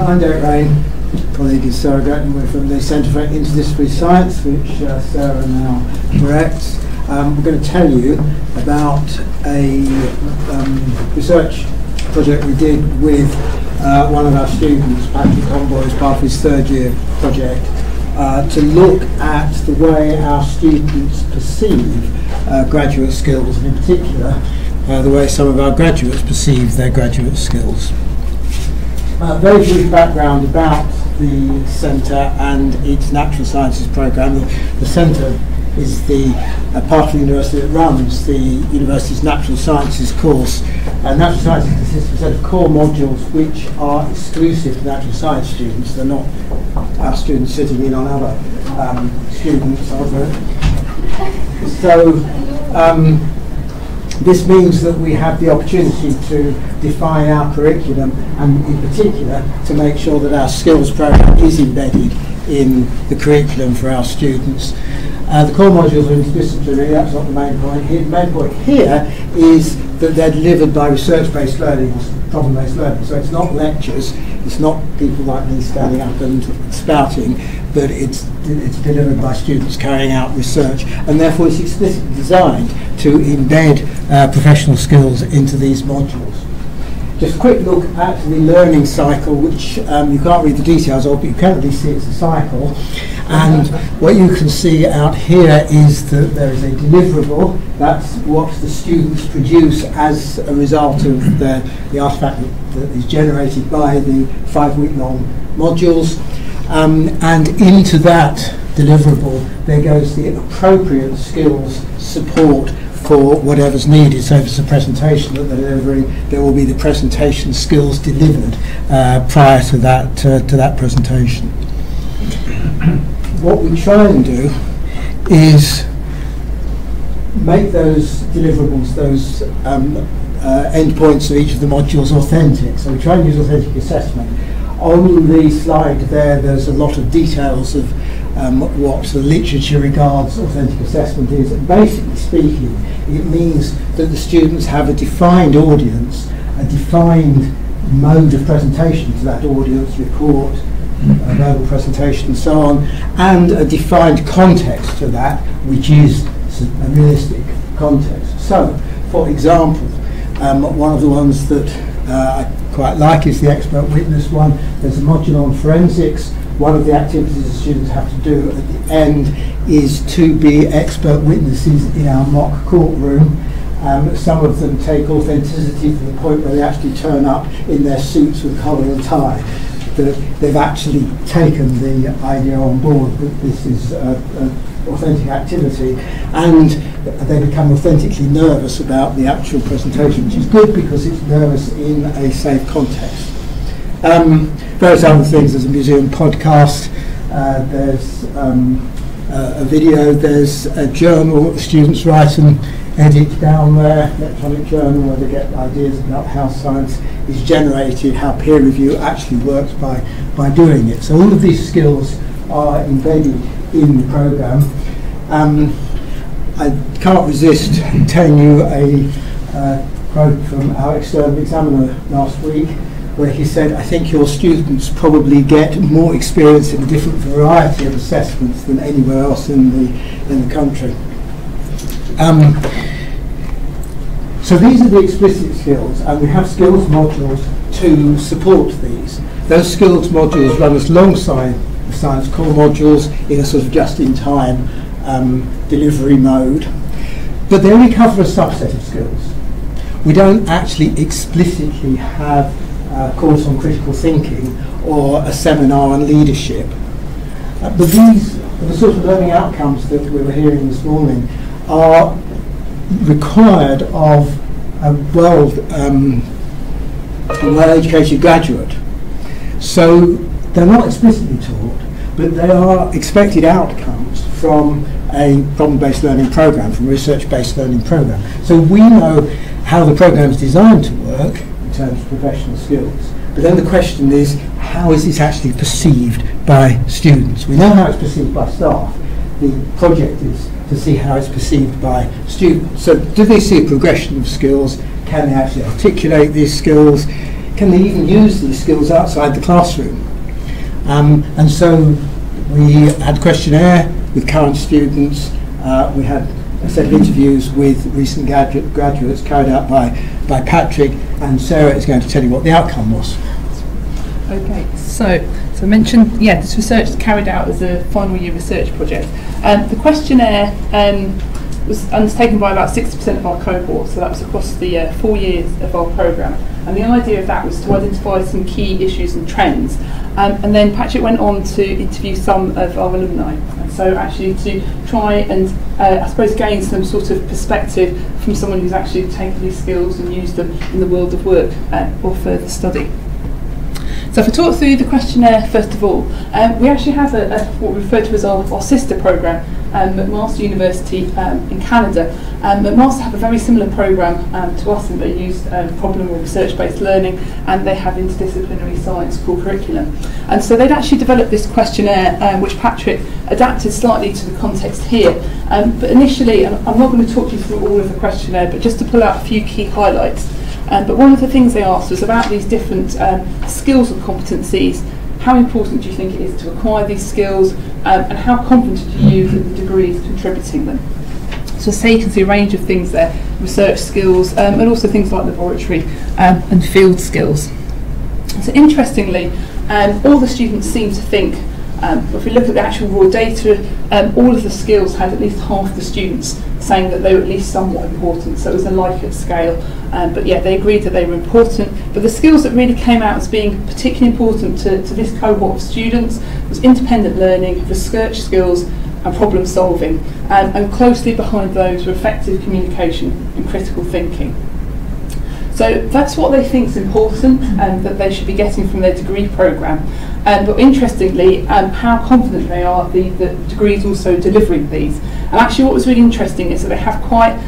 I'm Derek Rain, colleague is Sarah Gretton. We're from the Centre for Interdisciplinary Science, which Sarah now directs. We're going to tell you about a research project we did with one of our students, Patrick Conboy, as part of his third year project, to look at the way our students perceive graduate skills, and in particular the way some of our graduates perceive their graduate skills. Very brief background about the Centre and its Natural Sciences programme. The Centre is the part of the university that runs the university's Natural Sciences course. Natural Sciences consists of a set of core modules which are exclusive to natural science students. They're not our students sitting in on other students. So this means that we have the opportunity to define our curriculum, and in particular to make sure that our skills programme is embedded in the curriculum for our students. The core modules are interdisciplinary. That's not the main point here. The main point here is that they're delivered by research-based learning, problem-based learning. So it's not lectures, it's not people like me standing up and spouting, but it's delivered by students carrying out research, and therefore it's explicitly designed to embed professional skills into these modules. Just a quick look at the learning cycle, which you can't read the details of, but you can at least see it's a cycle. And what you can see out here is that there is a deliverable. That's what the students produce as a result of the artefact that is generated by the 5-week-long modules. And into that deliverable there goes the appropriate skills support for whatever's needed. So if it's a presentation that they're delivering, there will be the presentation skills delivered prior to that presentation. What we try and do is make those deliverables, those endpoints of each of the modules authentic. So we try and use authentic assessment. On the slide there's a lot of details of what the literature regards authentic assessment is. Basically speaking, it means that the students have a defined audience, a defined mode of presentation to that audience, report, a verbal presentation and so on, and a defined context to that, which is a realistic context. So, for example, one of the ones that I quite like is the expert witness one. There's a module on forensics. One of the activities the students have to do at the end is to be expert witnesses in our mock courtroom. Some of them take authenticity to the point where they actually turn up in their suits with collar and tie. They've actually taken the idea on board that this is an authentic activity, and they become authentically nervous about the actual presentation, which is good because it's nervous in a safe context. Various other things. There's a museum podcast, there's a video, there's a journal that the students write and edit down there, electronic journal, where they get ideas about how science is generated, how peer review actually works by doing it. So all of these skills are embedded in the programme. I can't resist telling you a quote from our external examiner last week, where he said, "I think your students probably get more experience in a different variety of assessments than anywhere else in the country." So these are the explicit skills, and we have skills modules to support these. Those skills modules run alongside the science core modules in a sort of just-in-time delivery mode, but they only cover a subset of skills. We don't actually explicitly have a course on critical thinking or a seminar on leadership. But these, the sort of learning outcomes that we were hearing this morning, are required of a well-educated graduate. So they're not explicitly taught, but they are expected outcomes from a problem-based learning programme, from a research-based learning programme. So we know how the programme is designed to work in terms of professional skills, but then the question is, how is this actually perceived by students? We know how it's perceived by staff. The project is to see how it's perceived by students. So do they see a progression of skills? Can they actually articulate these skills? can they even use these skills outside the classroom? And so we had questionnaire with current students. We had a set of interviews with recent graduates carried out by Patrick, and Sarah is going to tell you what the outcome was. Okay, so I mentioned, this research is carried out as a final year research project. The questionnaire was undertaken by about 60% of our cohort, so that was across the 4 years of our programme. And the idea of that was to identify some key issues and trends. And then Patrick went on to interview some of our alumni. And so actually to try and, I suppose, gain some sort of perspective from someone who's actually taken these skills and used them in the world of work or further study. So if I talk through the questionnaire first of all, we actually have what we refer to as our sister programme, McMaster University in Canada. McMaster have a very similar programme to us, and they use problem or research-based learning, and they have interdisciplinary science core curriculum. And so they'd actually developed this questionnaire, which Patrick adapted slightly to the context here. But initially, and I'm not going to talk you through all of the questionnaire, but just to pull out a few key highlights. But one of the things they asked was about these different skills and competencies. How important do you think it is to acquire these skills, and how confident are you that the degree is contributing them? So say you can see a range of things there, research skills, and also things like laboratory and field skills. So interestingly, all the students seem to think, if we look at the actual raw data, all of the skills had at least half the students saying that they were at least somewhat important, so it was a Likert scale. But yeah, they agreed that they were important. But the skills that really came out as being particularly important to this cohort of students was independent learning, research skills, and problem solving. And closely behind those were effective communication and critical thinking. So that's what they think is important and that they should be getting from their degree programme. But interestingly, how confident they are the degrees also delivering these. And actually what was really interesting is that they have quite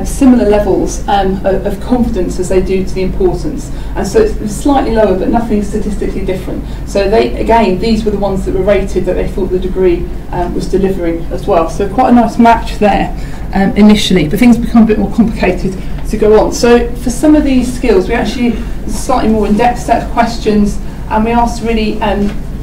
similar levels of confidence as they do to the importance. And so it's slightly lower, but nothing statistically different. So they, again, these were the ones that were rated that they thought the degree was delivering as well. So quite a nice match there initially, but things become a bit more complicated to go on. So for some of these skills, we actually slightly more in-depth set of questions, and we asked really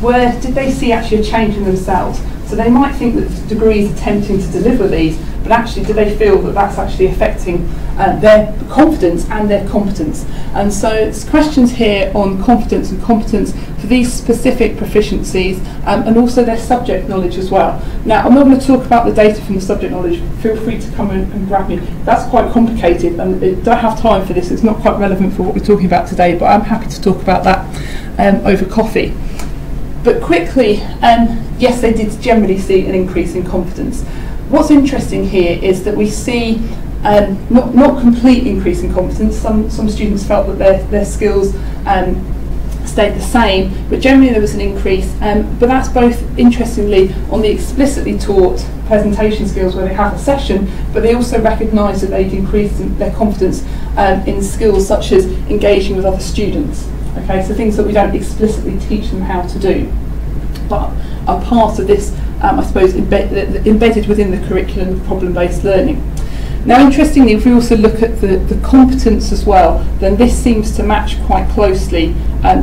where did they see actually a change in themselves. So they might think that the degree is attempting to deliver these, but actually do they feel that that's actually affecting their confidence and their competence. And so it's questions here on confidence and competence for these specific proficiencies, and also their subject knowledge as well. Now I'm not going to talk about the data from the subject knowledge, feel free to come and grab me. That's quite complicated and I don't have time for this, it's not quite relevant for what we're talking about today, but I'm happy to talk about that over coffee. But quickly, yes, they did generally see an increase in confidence. What's interesting here is that we see not complete increase in competence. Some students felt that their skills stayed the same, but generally there was an increase. But that's both, interestingly, on the explicitly taught presentation skills where they have a session, but they also recognise that they'd increased their confidence in skills such as engaging with other students. Okay, so things that we don't explicitly teach them how to do, but are part of this, I suppose, embedded within the curriculum of problem-based learning. Now, interestingly, if we also look at the competence as well, then this seems to match quite closely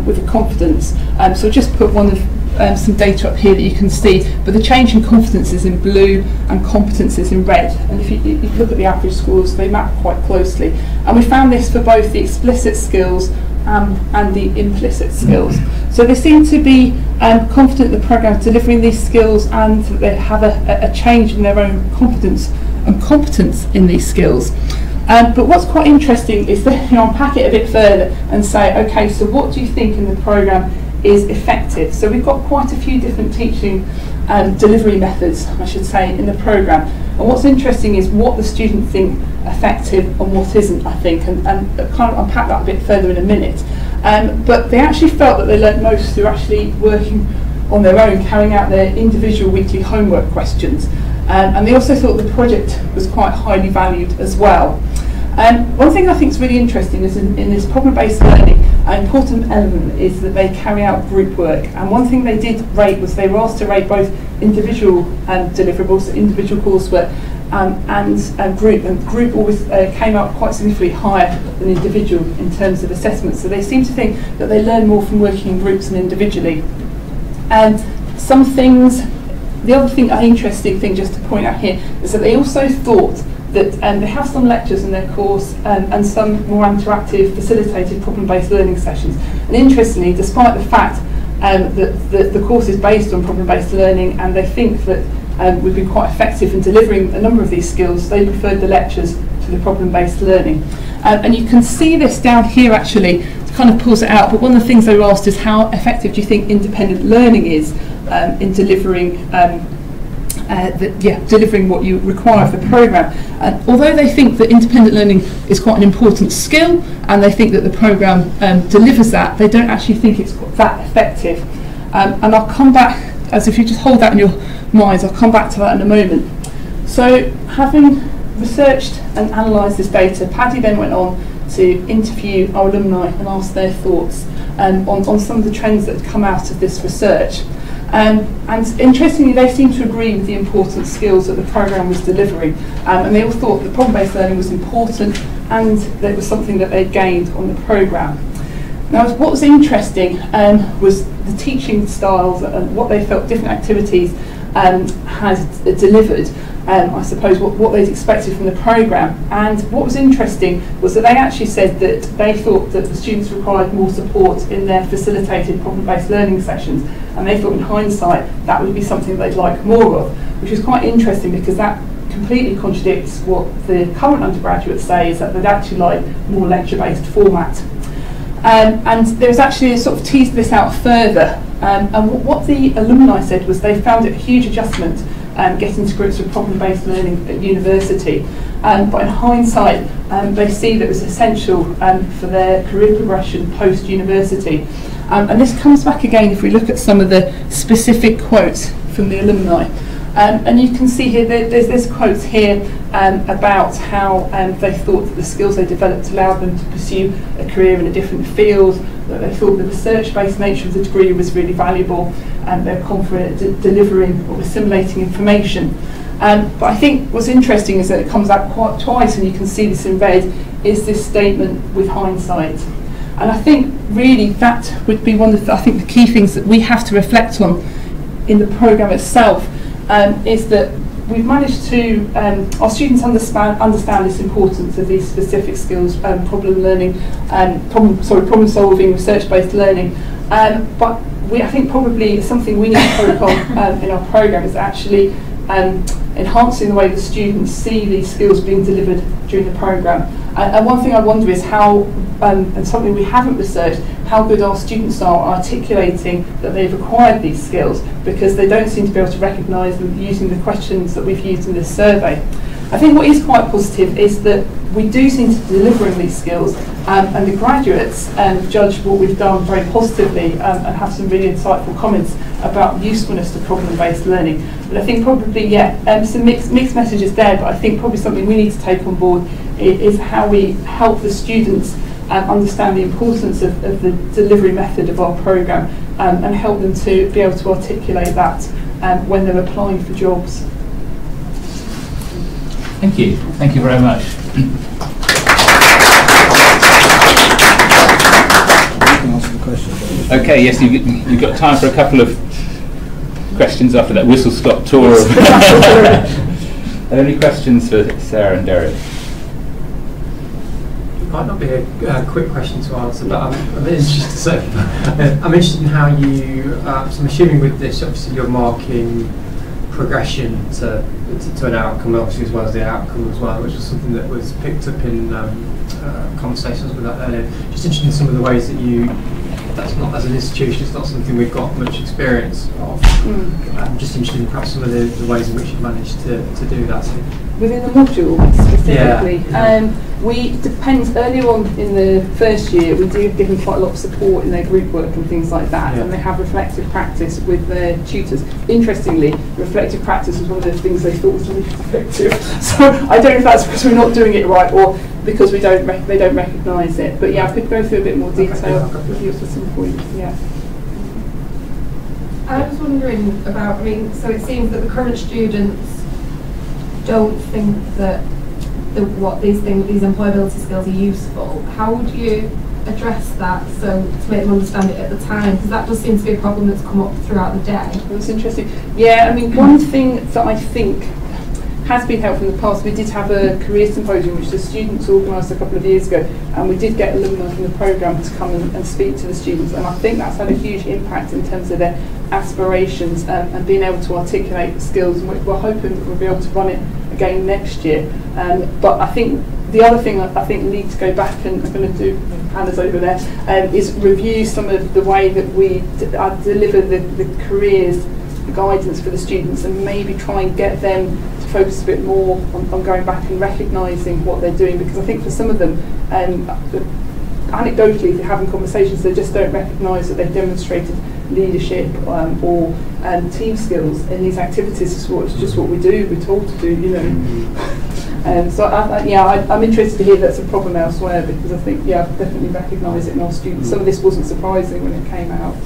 with the confidence. So I'll just put one of some data up here that you can see, but the change in confidence is in blue and competence is in red. And if you look at the average scores, they map quite closely. And we found this for both the explicit skills and the implicit skills. So they seem to be confident in the programme delivering these skills, and that they have a change in their own confidence and competence in these skills. But what's quite interesting is that you unpack it a bit further and say, okay, so what do you think in the programme is effective? So we've got quite a few different teaching delivery methods, I should say, in the programme. And what's interesting is what the students think effective and what isn't, I think, and kind of unpack that a bit further in a minute. But they actually felt that they learnt most through actually working on their own, carrying out their individual weekly homework questions. And they also thought the project was quite highly valued as well. One thing I think is really interesting is in this problem-based learning, an important element is that they carry out group work. And one thing they did rate was they were asked to rate both individual deliverables, so individual coursework, and group. And group always came out quite significantly higher than individual in terms of assessment. So they seem to think that they learn more from working in groups than individually. And some things, the other thing, an interesting thing just to point out here, is that they also thought that they have some lectures in their course and some more interactive, facilitated problem-based learning sessions. And interestingly, despite the fact that the course is based on problem-based learning, and they think that we've been quite effective in delivering a number of these skills, they preferred the lectures to the problem-based learning. And you can see this down here actually, to kind of pulls it out, but one of the things they were asked is how effective do you think independent learning is in delivering delivering what you require for the programme. Although they think that independent learning is quite an important skill, and they think that the programme delivers that, they don't actually think it's that effective. And I'll come back, as if you just hold that in your minds, I'll come back to that in a moment. So having researched and analysed this data, Paddy then went on to interview our alumni and ask their thoughts on some of the trends that had come out of this research. And interestingly, they seem to agree with the important skills that the programme was delivering, and they all thought that problem-based learning was important and that it was something that they'd gained on the programme. Now, what was interesting was the teaching styles and what they felt different activities had delivered, I suppose, what they'd expected from the programme. And what was interesting was that they actually said that they thought that the students required more support in their facilitated problem-based learning sessions, and they thought in hindsight that would be something they'd like more of, which is quite interesting because that completely contradicts what the current undergraduates say, is that they'd actually like more lecture-based format. And there's actually a sort of teased this out further, and what the alumni said was they found it a huge adjustment getting to grips with problem-based learning at university, but in hindsight they see that it was essential for their career progression post-university. And this comes back again if we look at some of the specific quotes from the alumni. And you can see here, there's quotes here about how they thought that the skills they developed allowed them to pursue a career in a different field, that they thought the research-based nature of the degree was really valuable, and they're confident at delivering or assimilating information. But I think what's interesting is that it comes out quite twice, and you can see this in red, is this statement with hindsight. And I think really that would be one of the key things that we have to reflect on in the programme itself, is that we've managed to, our students understand this importance of these specific skills, problem learning, problem solving, research-based learning, but I think probably something we need to work on in our programme is actually enhancing the way the students see these skills being delivered during the programme. And one thing I wonder is how, and something we haven't researched, how good our students are articulating that they've acquired these skills, because they don't seem to be able to recognise them using the questions that we've used in this survey. I think what is quite positive is that we do seem to be delivering these skills, and the graduates judge what we've done very positively, and have some really insightful comments about the usefulness of problem-based learning. But I think probably, some mixed messages there, but I think probably something we need to take on board is how we help the students understand the importance of the delivery method of our programme, and help them to be able to articulate that when they're applying for jobs. Thank you. Thank you very much. Okay, yes, you've got time for a couple of questions after that whistle-stop tour. Are there any questions for Sarah and Derek? It might not be a quick question to answer, but I'm interested I'm interested in how you, so I'm assuming with this, obviously you're marking progression to an outcome, obviously, as well as the outcome as well, which is something that was picked up in conversations with that earlier. Just interested in some of the ways that that's not, as an institution, it's not something we've got much experience of. I'm just interested in perhaps some of the ways in which you've managed to do that. Within the module specifically, we depend earlier on in the first year, we do give them quite a lot of support in their group work and things like that, and they have reflective practice with their tutors. Interestingly, reflective practice was one of the things they thought was really effective. So I don't know if that's because we're not doing it right or because they don't recognise it. But yeah, I could go through a bit more detail with you for some points. Yeah. I was wondering about, so it seems that the current students don't think that these employability skills are useful, how would you address that so to make them understand it at the time? Because that does seem to be a problem that's come up throughout the day. That's interesting. Yeah, I mean, one thing that I think has been helpful in the past, we did have a career symposium which the students organised a couple of years ago, and we did get alumni from the programme to come and speak to the students, and I think that's had a huge impact in terms of their aspirations and being able to articulate the skills, and we're hoping that we'll be able to run it again next year. But I think the other thing I think we need to go back, and I'm going to do Hannah's over there, is review some of the way that we deliver the careers, the guidance for the students, and maybe try and get them to focus a bit more on going back and recognising what they're doing, because I think for some of them, anecdotally, if you're having conversations, they just don't recognise that they've demonstrated leadership or team skills in these activities. It's just what we do, we're told to do, you know. So I'm interested to hear that's a problem elsewhere, because I think, I definitely recognise it in our students. Some of this wasn't surprising when it came out.